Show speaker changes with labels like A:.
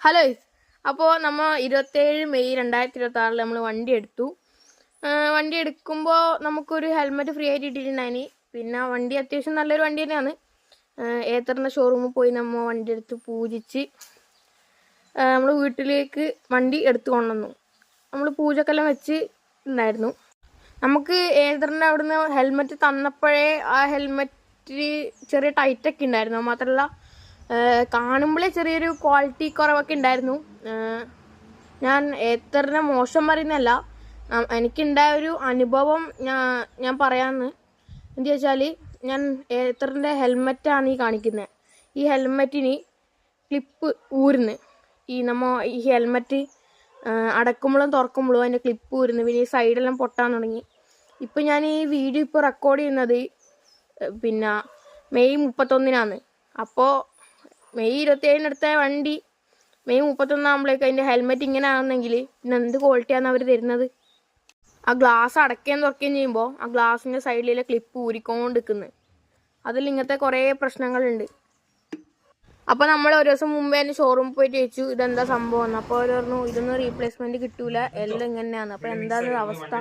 A: Hello, അപ്പോൾ നമ്മൾ 27 May 2026 നമ്മൾ വണ്ടി എടുത്തു. വണ്ടി എടുക്കുമ്പോൾ നമുക്കൊരു ഹെൽമെറ്റ് ഫ്രീ ആയിട്ട് ഇട്ടിട്ടുണ്ടായിന്. പിന്നെ വണ്ടി അത്യാവശ്യം നല്ലൊരു വണ്ടി തന്നെയാണ്. ഏത്തറിൻ്റെ ഷോറൂമിൽ പോയി നമ്മൾ വണ്ടി എടുത്ത് പൂജിച്ച് നമ്മൾ വീട്ടിലേക്ക് വണ്ടി എടുത്തു കൊണ്ടുവന്നു. നമ്മൾ പൂജക്കെല്ലാം വെച്ച് ഉണ്ടായിരുന്നു. നമുക്ക് ഏതറിൻ്റെ അവിടുന്ന് ഹെൽമെറ്റ് തന്നപ്പോഴേ ആ ഹെൽമെറ്റ് ചെറിയ ടൈറ്റൊക്കെ ഉണ്ടായിരുന്നു. മാത്രമല്ല കാണുമ്പോഴേ ചെറിയൊരു ക്വാളിറ്റി കുറവൊക്കെ ഉണ്ടായിരുന്നു. ഞാൻ ഏത്തറിനെ മോശം പറയുന്നല്ല, എനിക്കുണ്ടായ ഒരു അനുഭവം ഞാൻ പറയാമെന്ന്. എന്താ വെച്ചാൽ, ഞാൻ ഏത്തറിൻ്റെ ഹെൽമെറ്റാണ് ഈ കാണിക്കുന്നത്. ഈ ഹെൽമെറ്റിന് ക്ലിപ്പ് ഊരുന്ന്. ഈ ഹെൽമെറ്റ് അടക്കുമ്പോഴും തുറക്കുമ്പോഴും അതിൻ്റെ ക്ലിപ്പ് ഊരുന്നു. പിന്നെ ഈ സൈഡെല്ലാം പൊട്ടാൻ തുടങ്ങി. ഇപ്പം ഞാൻ ഈ വീഡിയോ ഇപ്പോൾ റെക്കോർഡ് ചെയ്യുന്നത് പിന്നെ മെയ് 31 അപ്പോൾ മെയ് 27 എടുത്ത വണ്ടി മെയ് 31 ആകുമ്പോഴേക്ക് അതിൻ്റെ ഹെൽമെറ്റ് ഇങ്ങനെ ആകുന്നെങ്കിൽ പിന്നെ എന്ത് ക്വാളിറ്റിയാണ് അവർ തരുന്നത്? ആ ഗ്ലാസ് അടയ്ക്കുകയും തുറക്കുകയും ചെയ്യുമ്പോൾ ആ ഗ്ലാസിൻ്റെ സൈഡിലെ ക്ലിപ്പ് ഊരിക്കൊണ്ടിരിക്കുന്നത്. അതിൽ ഇങ്ങനത്തെ കുറേ പ്രശ്നങ്ങളുണ്ട്. അപ്പോൾ നമ്മൾ ഒരു ദിവസം മുമ്പേ തന്നെ ഷോറൂമിൽ പോയിട്ട് ചോദിച്ചു ഇതെന്താ സംഭവം എന്ന്. അപ്പോൾ അവർ പറഞ്ഞു ഇതൊന്നും റീപ്ലേസ്മെൻറ്റ് കിട്ടൂല, എല്ലാം ഇങ്ങനെയാണ്. അപ്പോൾ എന്താണ് അവസ്ഥ?